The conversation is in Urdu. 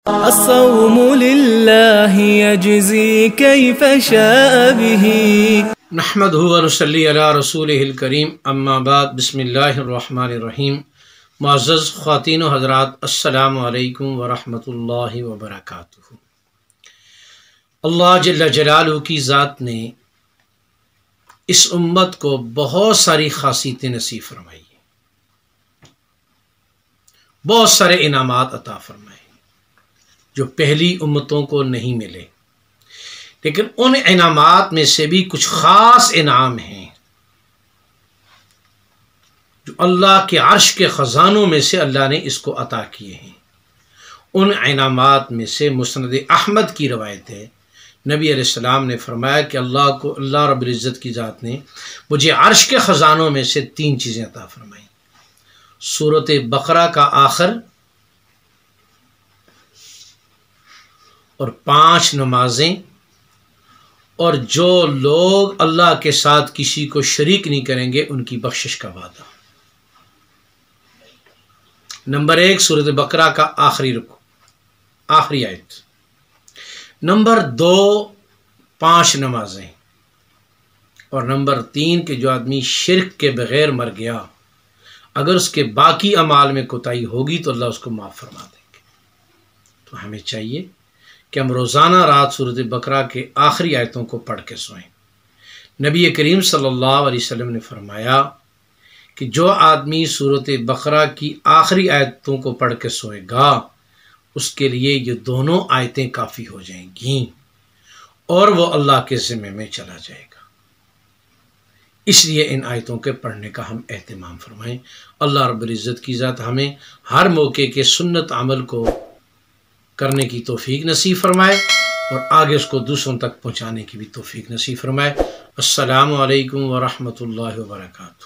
الصوم لله يجزي كيف شاء به نحمده ونصلي على رسوله الكريم اما بعد بسم اللہ الرحمن الرحیم۔ معزز خواتین و حضرات، السلام علیکم ورحمۃ اللہ وبرکاتہ۔ اللہ جل جلالہ کی ذات نے اس امت کو بہت ساری خاصیتیں نصیب فرمائی، بہت سارے انعامات عطا فرمائے جو پہلی امتوں کو نہیں ملے، لیکن ان انعامات میں سے بھی کچھ خاص انعام ہیں جو اللہ کے عرش کے خزانوں میں سے اللہ نے اس کو عطا کیے ہیں۔ ان انعامات میں سے مسند احمد کی روایت ہے، نبی علیہ السلام نے فرمایا کہ اللہ رب العزت کی ذات نے مجھے عرش کے خزانوں میں سے 3 چیزیں عطا فرمائیں: سورۃ بقرہ کا آخر اور 5 نمازیں، اور جو لوگ اللہ کے ساتھ کسی کو شریک نہیں کریں گے ان کی بخشش کا وعدہ۔ نمبر 1 سورۃ بقرہ کا آخری رکوع، آخری آیت۔ نمبر 2 5 نمازیں، اور نمبر 3 کہ جو آدمی شرک کے بغیر مر گیا اگر اس کے باقی اعمال میں کوتاہی ہوگی تو اللہ اس کو معاف فرما دیں گے۔ تو ہمیں چاہیے کہ ہم روزانہ رات سورۃ بقرہ کے آخری آیتوں کو پڑھ کے سوئیں۔ نبی کریم صلی اللہ علیہ وسلم نے فرمایا کہ جو آدمی سورۃ بقرہ کی آخری آیتوں کو پڑھ کے سوئے گا اس کے لیے یہ دونوں آیتیں کافی ہو جائیں گی اور وہ اللہ کے ذمے میں چلا جائے گا۔ اس لیے ان آیتوں کے پڑھنے کا ہم اہتمام فرمائیں۔ اللہ رب العزت کی ذات ہمیں ہر موقع کے سنت عمل کو کرنے کی توفیق نصیب فرمائے اور آگے اس کو دوسروں تک پہنچانے کی بھی توفیق نصیب فرمائے۔ السلام علیکم ورحمۃ اللہ وبرکاتہ۔